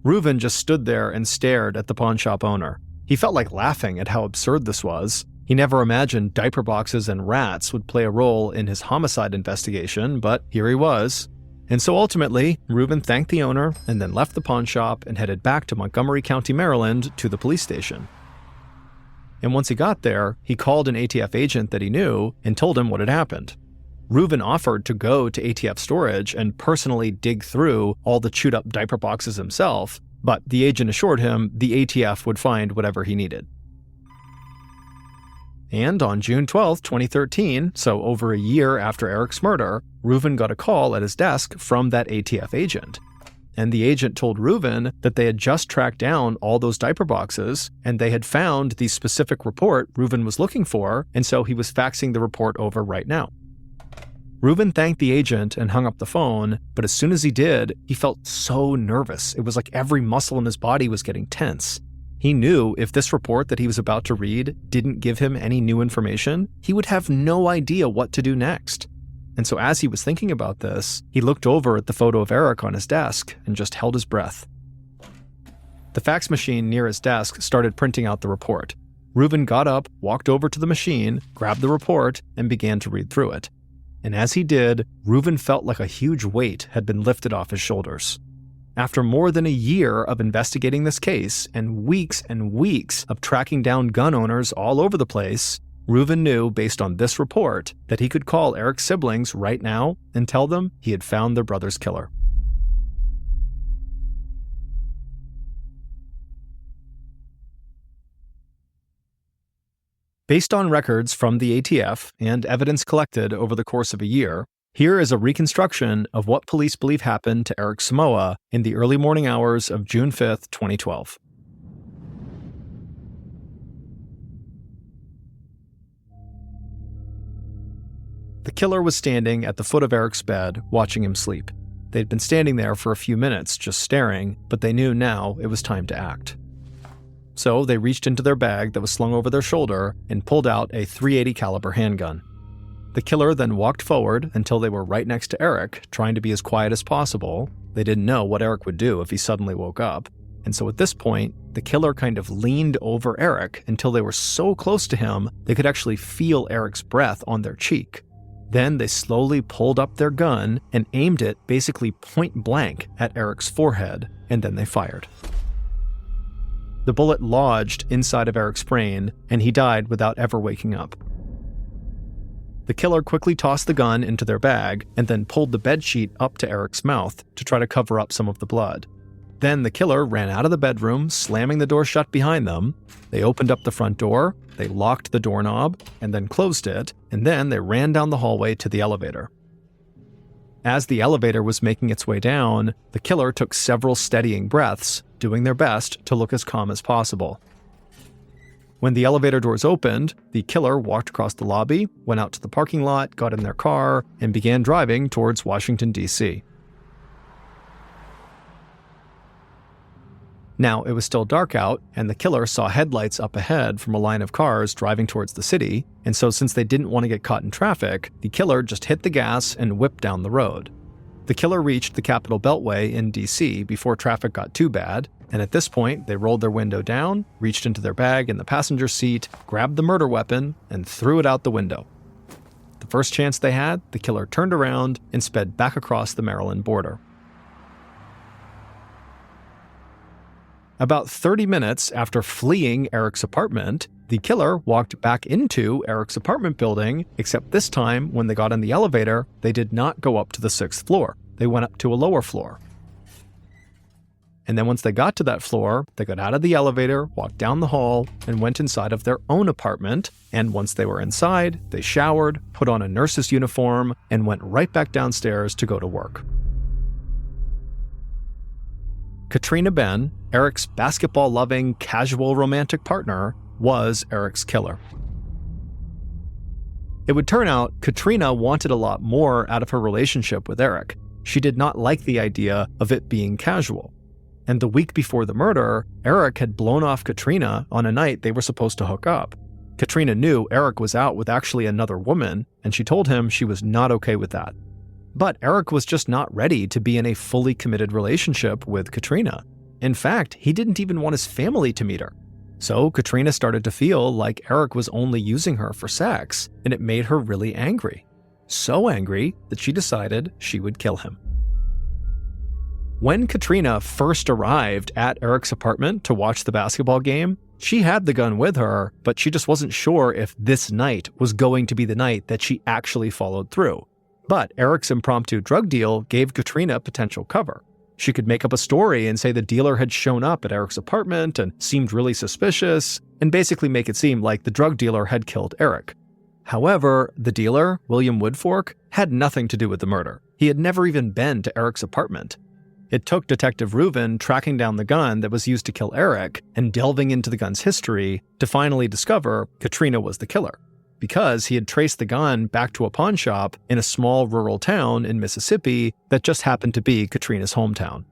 Reuben just stood there and stared at the pawn shop owner. He felt like laughing at how absurd this was. He never imagined diaper boxes and rats would play a role in his homicide investigation, but here he was. And so ultimately, Reuben thanked the owner and then left the pawn shop and headed back to Montgomery County, Maryland, to the police station. And once he got there, he called an ATF agent that he knew and told him what had happened. Reuben offered to go to ATF storage and personally dig through all the chewed-up diaper boxes himself, but the agent assured him the ATF would find whatever he needed. And on June 12, 2013, so over a year after Eric's murder, Reuben got a call at his desk from that ATF agent. And the agent told Reuben that they had just tracked down all those diaper boxes, and they had found the specific report Reuben was looking for, and so he was faxing the report over right now. Reuben thanked the agent and hung up the phone, but as soon as he did, he felt so nervous. It was like every muscle in his body was getting tense. He knew if this report that he was about to read didn't give him any new information, he would have no idea what to do next. And so as he was thinking about this, he looked over at the photo of Eric on his desk and just held his breath. The fax machine near his desk started printing out the report. Reuben got up, walked over to the machine, grabbed the report, and began to read through it. And as he did, Reuben felt like a huge weight had been lifted off his shoulders. After more than a year of investigating this case and weeks of tracking down gun owners all over the place, Reuben knew, based on this report, that he could call Eric's siblings right now and tell them he had found their brother's killer. Based on records from the ATF and evidence collected over the course of a year, here is a reconstruction of what police believe happened to Eric Samoa in the early morning hours of June 5, 2012. The killer was standing at the foot of Eric's bed, watching him sleep. They'd been standing there for a few minutes, just staring, but they knew now it was time to act. So they reached into their bag that was slung over their shoulder and pulled out a .380 caliber handgun. The killer then walked forward until they were right next to Eric, trying to be as quiet as possible. They didn't know what Eric would do if he suddenly woke up. And so at this point, the killer kind of leaned over Eric until they were so close to him they could actually feel Eric's breath on their cheek. Then they slowly pulled up their gun and aimed it basically point blank at Eric's forehead, and then they fired. The bullet lodged inside of Eric's brain, and he died without ever waking up. The killer quickly tossed the gun into their bag and then pulled the bedsheet up to Eric's mouth to try to cover up some of the blood. Then the killer ran out of the bedroom, slamming the door shut behind them. They opened up the front door, they locked the doorknob, and then closed it, and then they ran down the hallway to the elevator. As the elevator was making its way down, the killer took several steadying breaths, doing their best to look as calm as possible. When the elevator doors opened, the killer walked across the lobby, went out to the parking lot, got in their car, and began driving towards Washington, D.C. Now, it was still dark out, and the killer saw headlights up ahead from a line of cars driving towards the city, and so since they didn't want to get caught in traffic, the killer just hit the gas and whipped down the road. The killer reached the Capitol Beltway in D.C. before traffic got too bad, and at this point, they rolled their window down, reached into their bag in the passenger seat, grabbed the murder weapon, and threw it out the window. The first chance they had, the killer turned around and sped back across the Maryland border. About 30 minutes after fleeing Eric's apartment, the killer walked back into Eric's apartment building, except this time, when they got in the elevator, they did not go up to the 6th floor. They went up to a lower floor. And then once they got to that floor, they got out of the elevator, walked down the hall, and went inside of their own apartment. And once they were inside, they showered, put on a nurse's uniform, and went right back downstairs to go to work. Katrina Benn, Eric's basketball-loving, casual romantic partner, was Eric's killer. It would turn out Katrina wanted a lot more out of her relationship with Eric. She did not like the idea of it being casual. And the week before the murder, Eric had blown off Katrina on a night they were supposed to hook up. Katrina knew Eric was out with actually another woman, and she told him she was not okay with that. But Eric was just not ready to be in a fully committed relationship with Katrina. In fact, he didn't even want his family to meet her. So Katrina started to feel like Eric was only using her for sex, and it made her really angry. So angry that she decided she would kill him. When Katrina first arrived at Eric's apartment to watch the basketball game, she had the gun with her, but she just wasn't sure if this night was going to be the night that she actually followed through. But Eric's impromptu drug deal gave Katrina potential cover. She could make up a story and say the dealer had shown up at Eric's apartment and seemed really suspicious, and basically make it seem like the drug dealer had killed Eric. However, the dealer, William Woodfork, had nothing to do with the murder. He had never even been to Eric's apartment. It took Detective Reuven tracking down the gun that was used to kill Eric and delving into the gun's history to finally discover Katrina was the killer, because he had traced the gun back to a pawn shop in a small rural town in Mississippi that just happened to be Katrina's hometown.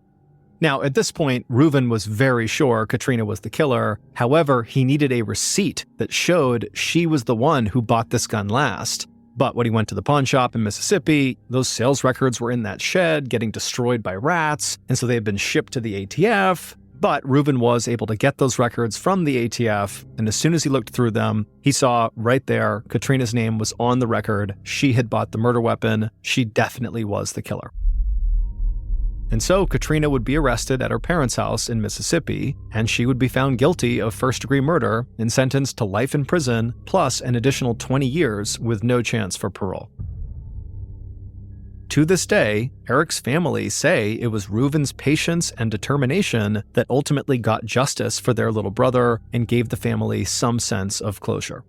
Now, at this point, Reuven was very sure Katrina was the killer. However, he needed a receipt that showed she was the one who bought this gun last. But when he went to the pawn shop in Mississippi, those sales records were in that shed getting destroyed by rats, and so they had been shipped to the ATF. But Reuven was able to get those records from the ATF, and as soon as he looked through them, he saw right there Katrina's name was on the record. She had bought the murder weapon. She definitely was the killer. And so Katrina would be arrested at her parents' house in Mississippi, and she would be found guilty of first-degree murder and sentenced to life in prison, plus an additional 20 years with no chance for parole. To this day, Eric's family say it was Reuven's patience and determination that ultimately got justice for their little brother and gave the family some sense of closure.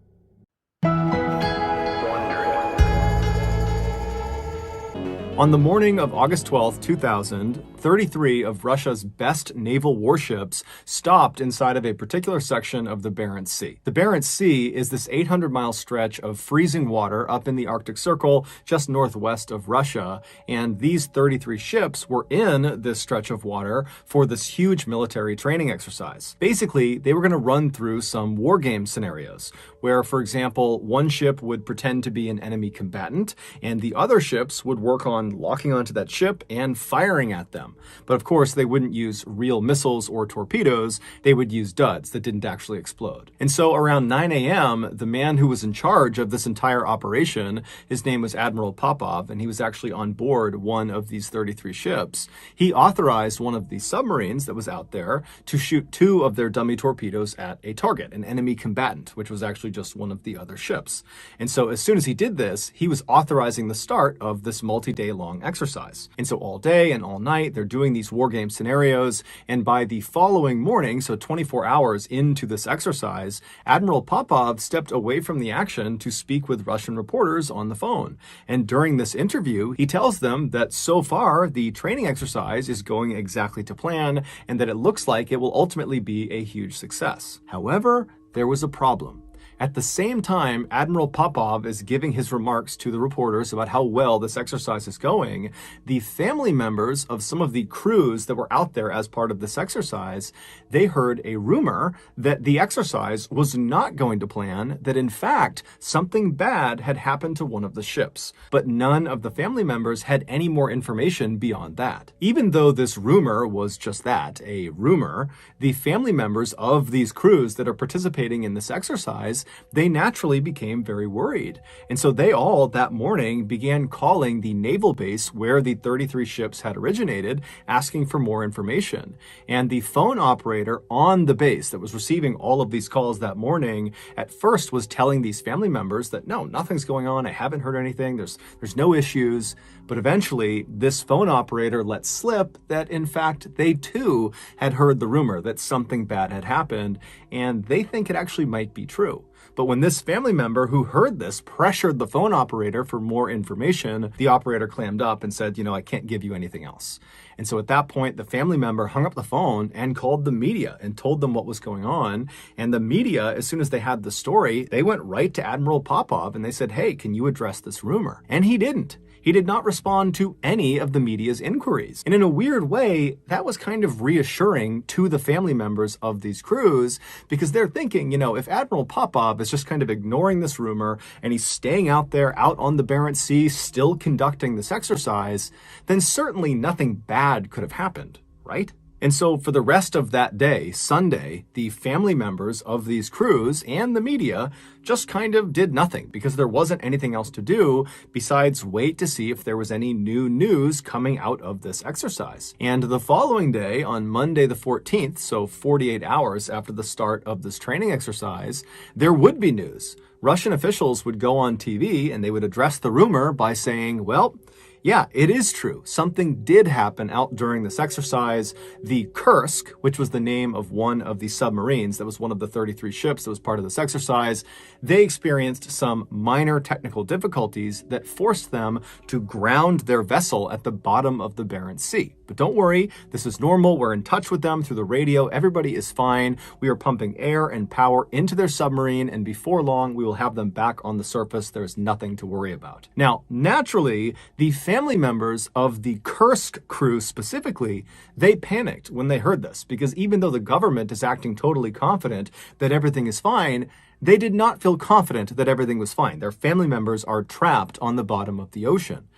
On the morning of August 12, 2000, 33 of Russia's best naval warships stopped inside of a particular section of the Barents Sea. The Barents Sea is this 800-mile stretch of freezing water up in the Arctic Circle just northwest of Russia, and these 33 ships were in this stretch of water for this huge military training exercise. Basically, they were going to run through some war game scenarios where, for example, one ship would pretend to be an enemy combatant, and the other ships would work on locking onto that ship and firing at them. But of course, they wouldn't use real missiles or torpedoes. They would use duds that didn't actually explode. And so around 9 a.m., the man who was in charge of this entire operation, his name was Admiral Popov, and he was actually on board one of these 33 ships. He authorized one of the submarines that was out there to shoot 2 of their dummy torpedoes at a target, an enemy combatant, which was actually just one of the other ships. And so as soon as he did this, he was authorizing the start of this multi-day long exercise. And so all day and all night, they're doing these war game scenarios. And by the following morning, so 24 hours into this exercise, Admiral Popov stepped away from the action to speak with Russian reporters on the phone. And during this interview, he tells them that so far, the training exercise is going exactly to plan and that it looks like it will ultimately be a huge success. However, there was a problem. At the same time, Admiral Popov is giving his remarks to the reporters about how well this exercise is going, the family members of some of the crews that were out there as part of this exercise, they heard a rumor that the exercise was not going to plan, that in fact, something bad had happened to one of the ships. But none of the family members had any more information beyond that. Even though this rumor was just that, a rumor, the family members of these crews that are participating in this exercise, they naturally became very worried. And so they all that morning began calling the naval base where the 33 ships had originated, asking for more information. And the phone operator on the base that was receiving all of these calls that morning at first was telling these family members that no, nothing's going on. I haven't heard anything. There's no issues. But eventually this phone operator let slip that in fact they too had heard the rumor that something bad had happened, and they think it actually might be true. But when this family member who heard this pressured the phone operator for more information, the operator clammed up and said, I can't give you anything else. And so at that point, the family member hung up the phone and called the media and told them what was going on. And the media, as soon as they had the story, they went right to Admiral Popov and they said, hey, can you address this rumor? And he didn't. He did not respond to any of the media's inquiries. And in a weird way, that was kind of reassuring to the family members of these crews, because they're thinking, if Admiral Popov is just kind of ignoring this rumor and he's staying out there out on the Barents Sea still conducting this exercise, then certainly nothing bad could have happened, right? And so for the rest of that day, Sunday, the family members of these crews and the media just kind of did nothing because there wasn't anything else to do besides wait to see if there was any new news coming out of this exercise. And the following day, on Monday the 14th, so 48 hours after the start of this training exercise, there would be news. Russian officials would go on TV and they would address the rumor by saying, well, yeah, it is true. Something did happen out during this exercise. The Kursk, which was the name of one of the submarines, that was one of the 33 ships that was part of this exercise, they experienced some minor technical difficulties that forced them to ground their vessel at the bottom of the Barents Sea. But don't worry, this is normal. We're in touch with them through the radio. Everybody is fine. We are pumping air and power into their submarine, and before long, we will have them back on the surface. There's nothing to worry about. Now, naturally, the family members of the Kursk crew specifically, they panicked when they heard this, because even though the government is acting totally confident that everything is fine, they did not feel confident that everything was fine. Their family members are trapped on the bottom of the ocean.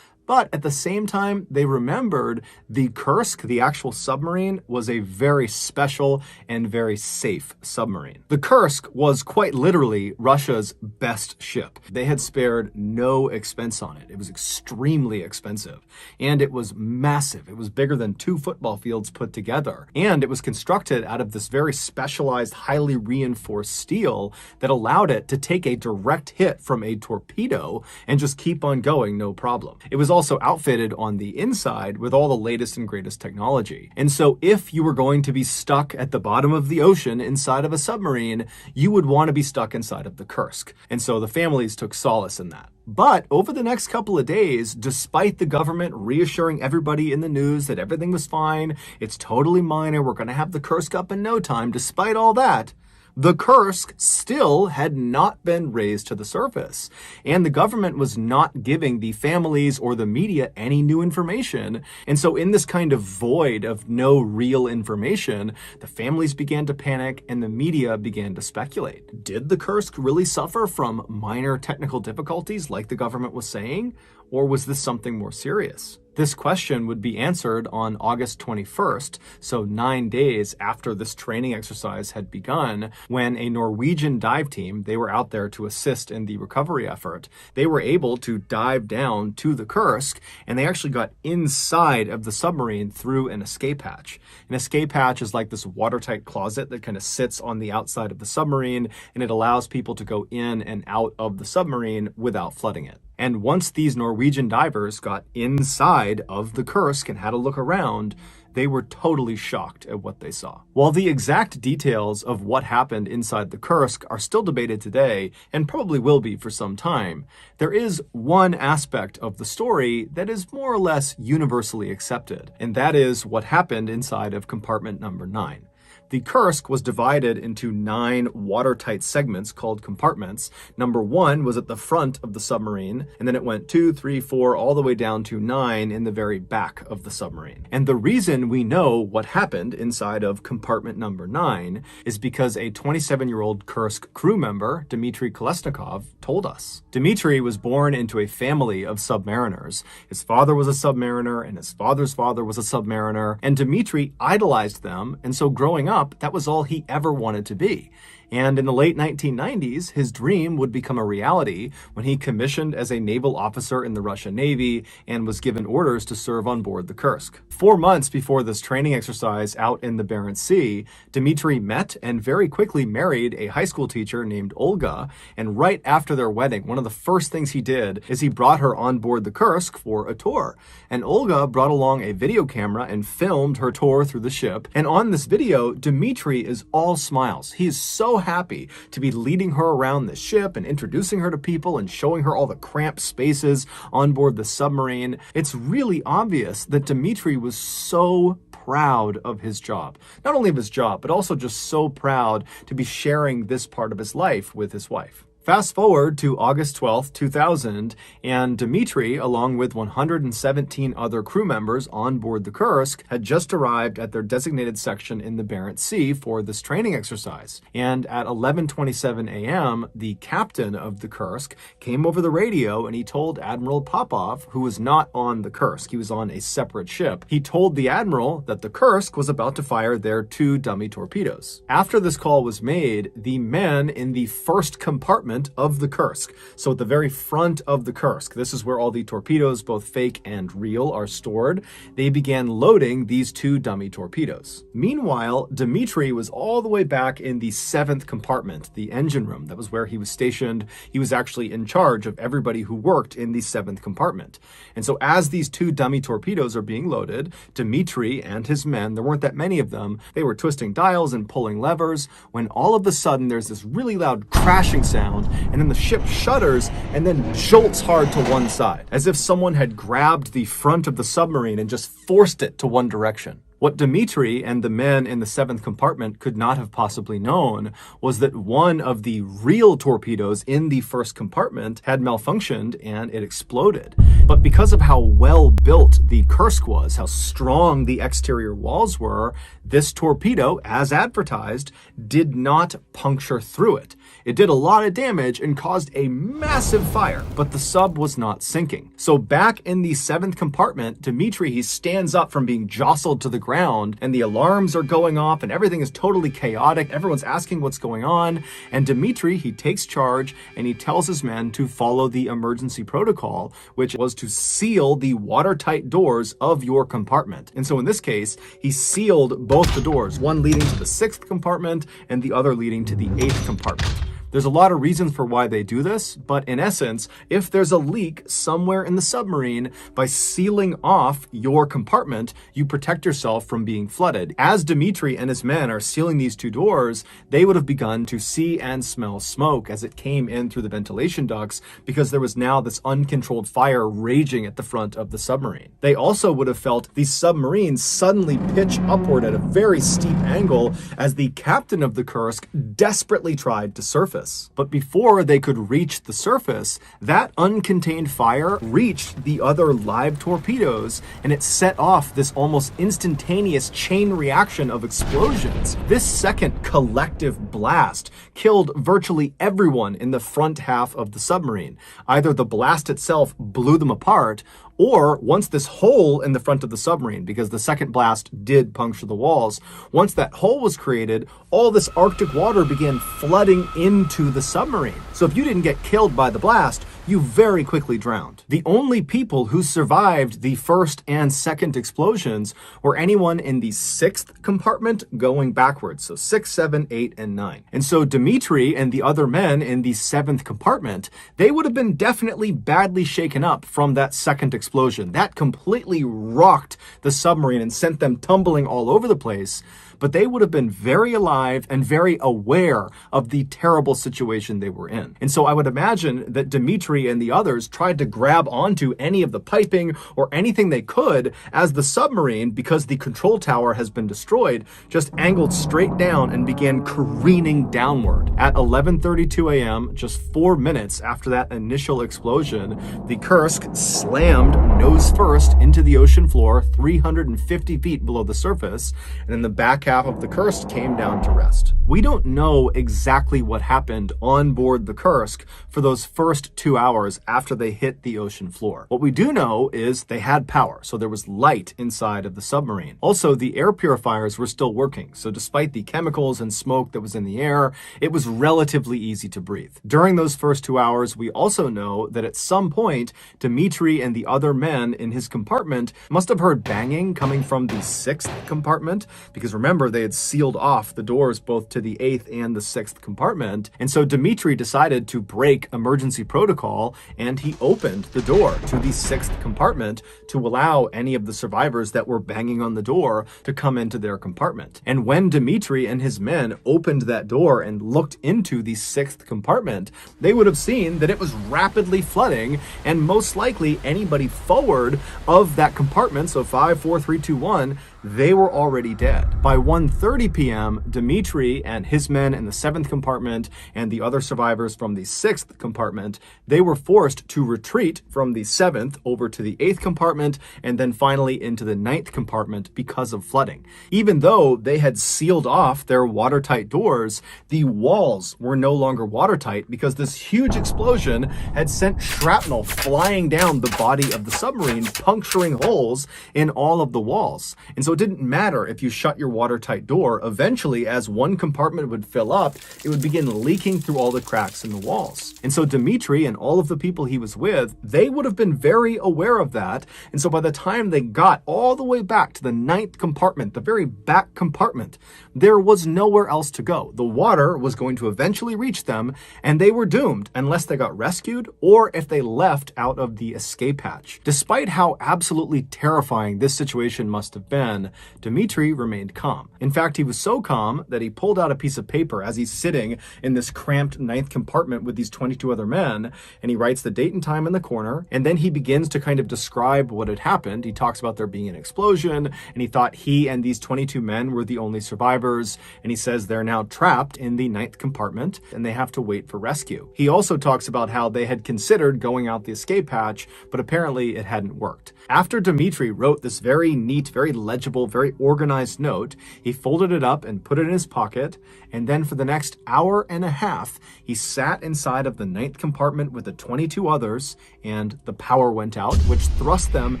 But at the same time, they remembered the Kursk, the actual submarine, was a very special and very safe submarine. The Kursk was quite literally Russia's best ship. They had spared no expense on it. It was extremely expensive, and it was massive. It was bigger than 2 football fields put together, and it was constructed out of this very specialized, highly reinforced steel that allowed it to take a direct hit from a torpedo and just keep on going, no problem. It was also outfitted on the inside with all the latest and greatest technology. And so if you were going to be stuck at the bottom of the ocean inside of a submarine, you would want to be stuck inside of the Kursk. And so the families took solace in that. But over the next couple of days, despite the government reassuring everybody in the news that everything was fine, it's totally minor, we're going to have the Kursk up in no time, despite all that, the Kursk still had not been raised to the surface, and the government was not giving the families or the media any new information. And so in this kind of void of no real information, the families began to panic and the media began to speculate. Did the Kursk really suffer from minor technical difficulties like the government was saying, or was this something more serious? This question would be answered on August 21st, so 9 days after this training exercise had begun, when a Norwegian dive team, they were out there to assist in the recovery effort, they were able to dive down to the Kursk, and they actually got inside of the submarine through an escape hatch. An escape hatch is like this watertight closet that kind of sits on the outside of the submarine, and it allows people to go in and out of the submarine without flooding it. And once these Norwegian divers got inside of the Kursk and had a look around, they were totally shocked at what they saw. While the exact details of what happened inside the Kursk are still debated today, and probably will be for some time, there is one aspect of the story that is more or less universally accepted, and that is what happened inside of compartment number 9. The Kursk was divided into 9 watertight segments called compartments. Number 1 was at the front of the submarine, and then it went 2, 3, 4, all the way down to 9 in the very back of the submarine. And the reason we know what happened inside of compartment number 9 is because a 27-year-old Kursk crew member, Dmitry Kolesnikov, told us. Dmitry was born into a family of submariners. His father was a submariner, and his father's father was a submariner, and Dmitry idolized them, and so growing up, that was all he ever wanted to be. And in the late 1990s, his dream would become a reality when he commissioned as a naval officer in the Russian Navy and was given orders to serve on board the Kursk. 4 months before this training exercise out in the Barents Sea, Dmitry met and very quickly married a high school teacher named Olga. And right after their wedding, one of the first things he did is he brought her on board the Kursk for a tour. And Olga brought along a video camera and filmed her tour through the ship. And on this video, Dmitry is all smiles. He is so happy to be leading her around the ship and introducing her to people and showing her all the cramped spaces on board the submarine. It's really obvious that Dmitry was so proud of his job. Not only of his job, but also just so proud to be sharing this part of his life with his wife. Fast forward to August 12th, 2000, and Dmitry, along with 117 other crew members on board the Kursk, had just arrived at their designated section in the Barents Sea for this training exercise. And at 11:27 a.m., the captain of the Kursk came over the radio and he told Admiral Popov, who was not on the Kursk, he was on a separate ship, he told the Admiral that the Kursk was about to fire their 2 dummy torpedoes. After this call was made, the men in the first compartment of the Kursk. So at the very front of the Kursk, this is where all the torpedoes, both fake and real, are stored. They began loading these 2 dummy torpedoes. Meanwhile, Dmitry was all the way back in the 7th compartment, the engine room. That was where he was stationed. He was actually in charge of everybody who worked in the 7th compartment. And so as these 2 dummy torpedoes are being loaded, Dmitry and his men, there weren't that many of them, they were twisting dials and pulling levers, when all of a sudden there's this really loud crashing sound, and then the ship shudders and then jolts hard to one side, as if someone had grabbed the front of the submarine and just forced it to one direction. What Dmitry and the men in the 7th compartment could not have possibly known was that one of the real torpedoes in the first compartment had malfunctioned and it exploded. But because of how well built the Kursk was, how strong the exterior walls were, this torpedo, as advertised, did not puncture through it. It did a lot of damage and caused a massive fire, but the sub was not sinking. So back in the 7th compartment, Dmitry, he stands up from being jostled to the ground, and the alarms are going off and everything is totally chaotic. Everyone's asking what's going on. And Dmitry, he takes charge and he tells his men to follow the emergency protocol, which was to seal the watertight doors of your compartment. And so in this case, he sealed both the doors, one leading to the 6th compartment and the other leading to the 8th compartment. There's a lot of reasons for why they do this, but in essence, if there's a leak somewhere in the submarine, by sealing off your compartment, you protect yourself from being flooded. As Dmitry and his men are sealing these 2 doors, they would have begun to see and smell smoke as it came in through the ventilation ducts, because there was now this uncontrolled fire raging at the front of the submarine. They also would have felt the submarine suddenly pitch upward at a very steep angle as the captain of the Kursk desperately tried to surface. But before they could reach the surface, that uncontained fire reached the other live torpedoes and it set off this almost instantaneous chain reaction of explosions. This second collective blast killed virtually everyone in the front half of the submarine. Either the blast itself blew them apart, or once this hole in the front of the submarine, because the second blast did puncture the walls, once that hole was created, all this Arctic water began flooding into the submarine. So if you didn't get killed by the blast, you very quickly drowned. The only people who survived the first and second explosions were anyone in the 6th compartment going backwards. So 6, 7, 8, and 9. And so Dmitry and the other men in the 7th compartment, they would have been definitely badly shaken up from that second explosion. That completely rocked the submarine and sent them tumbling all over the place. But they would have been very alive and very aware of the terrible situation they were in. And so I would imagine that Dmitry and the others tried to grab onto any of the piping or anything they could as the submarine, because the control tower has been destroyed, just angled straight down and began careening downward. At 11:32 a.m., just 4 minutes after that initial explosion, the Kursk slammed nose first into the ocean floor 350 feet below the surface, and then the back half of the Kursk came down to rest. We don't know exactly what happened on board the Kursk for those first 2 hours after they hit the ocean floor. What we do know is they had power, so there was light inside of the submarine. Also, the air purifiers were still working, so despite the chemicals and smoke that was in the air, it was relatively easy to breathe. During those first 2 hours, we also know that at some point, Dmitri and the other men in his compartment must have heard banging coming from the 6th compartment, because remember, they had sealed off the doors both to the 8th and the 6th compartment. And so Dmitri decided to break emergency protocol, and he opened the door to the 6th compartment to allow any of the survivors that were banging on the door to come into their compartment. And when Dmitri and his men opened that door and looked into the 6th compartment, they would have seen that it was rapidly flooding, and most likely anybody forward of that compartment, so 5, 4, 3, 2, 1, they were already dead. By 1:30 p.m., Dmitri and his men in the 7th compartment and the other survivors from the 6th compartment, they were forced to retreat from the 7th over to the 8th compartment and then finally into the 9th compartment because of flooding. Even though they had sealed off their watertight doors, the walls were no longer watertight because this huge explosion had sent shrapnel flying down the body of the submarine, puncturing holes in all of the walls. And so it didn't matter if you shut your watertight door. Eventually, as one compartment would fill up, it would begin leaking through all the cracks in the walls. And so Dmitri and all of the people he was with, they would have been very aware of that. And so by the time they got all the way back to the 9th compartment, the very back compartment, there was nowhere else to go. The water was going to eventually reach them, and they were doomed unless they got rescued or if they left out of the escape hatch. Despite how absolutely terrifying this situation must have been, Dmitri remained calm. In fact, he was so calm that he pulled out a piece of paper as he's sitting in this cramped 9th compartment with these 22 other men, and he writes the date and time in the corner, and then he begins to kind of describe what had happened. He talks about there being an explosion, and he thought he and these 22 men were the only survivors, and he says they're now trapped in the 9th compartment, and they have to wait for rescue. He also talks about how they had considered going out the escape hatch, but apparently it hadn't worked. After Dmitri wrote this very neat, very legible, very organized note, he folded it up and put it in his pocket, and then for the next hour and a half, he sat inside of the 9th compartment with the 22 others, and the power went out, which thrust them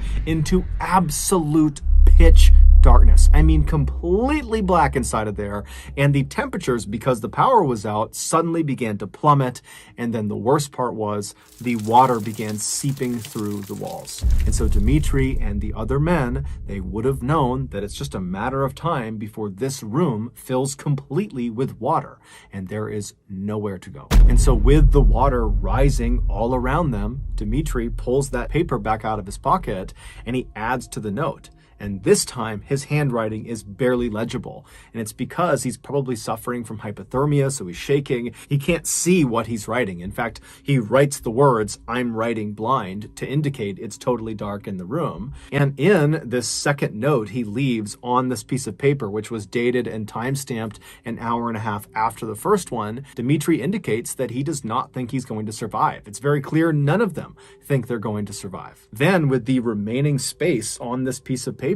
into absolute pitch darkness. I mean, completely black inside of there. And the temperatures, because the power was out, suddenly began to plummet. And then the worst part was the water began seeping through the walls. And so Dmitri and the other men, they would have known that it's just a matter of time before this room fills completely with water. And there is nowhere to go. And so with the water rising all around them, Dmitri pulls that paper back out of his pocket and he adds to the note. And this time, his handwriting is barely legible. And it's because he's probably suffering from hypothermia, so he's shaking. He can't see what he's writing. In fact, he writes the words, "I'm writing blind," to indicate it's totally dark in the room. And in this second note he leaves on this piece of paper, which was dated and time-stamped an hour and a half after the first one, Dmitri indicates that he does not think he's going to survive. It's very clear none of them think they're going to survive. Then, with the remaining space on this piece of paper,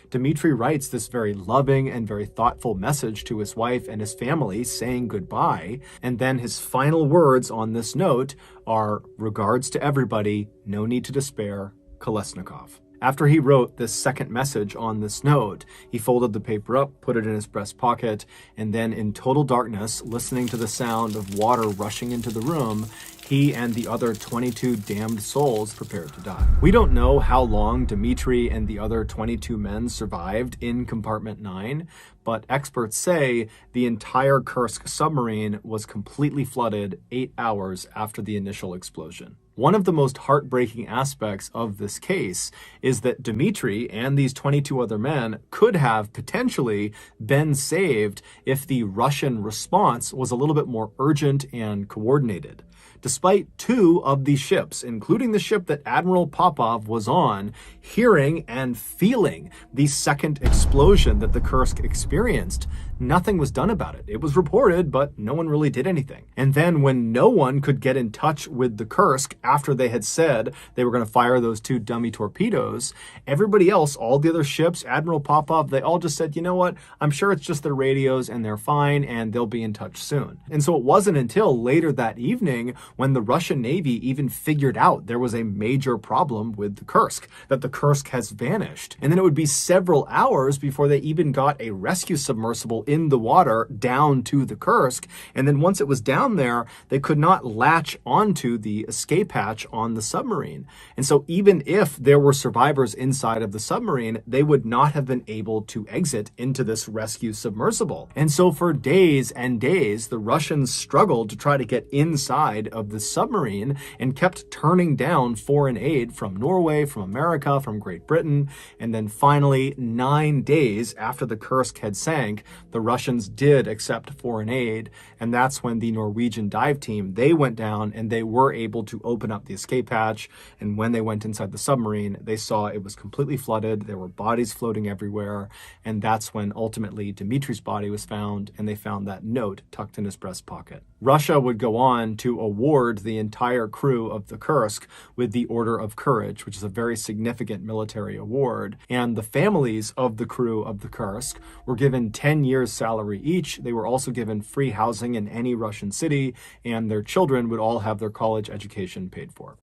Dmitri writes this very loving and very thoughtful message to his wife and his family saying goodbye. And then his final words on this note are, "Regards to everybody, no need to despair, Kolesnikov." After he wrote this second message on this note, he folded the paper up, put it in his breast pocket, and then in total darkness, listening to the sound of water rushing into the room, he and the other 22 damned souls prepared to die. We don't know how long Dmitri and the other 22 men survived in Compartment 9, but experts say the entire Kursk submarine was completely flooded 8 hours after the initial explosion. One of the most heartbreaking aspects of this case is that Dmitri and these 22 other men could have potentially been saved if the Russian response was a little bit more urgent and coordinated. Despite despite 2 of the ships, including the ship that Admiral Popov was on, hearing and feeling the second explosion that the Kursk experienced, nothing was done about it. It was reported, but no one really did anything. And then when no one could get in touch with the Kursk after they had said they were going to fire those 2 dummy torpedoes, everybody else, all the other ships, Admiral Popov, they all just said, you know what, I'm sure it's just their radios and they're fine and they'll be in touch soon. And so it wasn't until later that evening when the Russian Navy even figured out there was a major problem with the Kursk, that the Kursk has vanished. And then it would be several hours before they even got a rescue submersible in the water down to the Kursk. And then once it was down there, they could not latch onto the escape hatch on the submarine. And so even if there were survivors inside of the submarine, they would not have been able to exit into this rescue submersible. And so for days and days, the Russians struggled to try to get inside of the submarine and kept turning down foreign aid from Norway, from America, from Great Britain. And then finally, 9 days after the Kursk had sank, the Russians did accept foreign aid, and that's when the Norwegian dive team, they went down and they were able to open up the escape hatch. And when they went inside the submarine, they saw it was completely flooded. There were bodies floating everywhere. And that's when ultimately Dmitri's body was found, and they found that note tucked in his breast pocket. Russia would go on to award the entire crew of the Kursk with the Order of Courage, which is a very significant military award. And the families of the crew of the Kursk were given 10 years salary each. They were also given free housing in any Russian city, and their children would all have their college education paid for.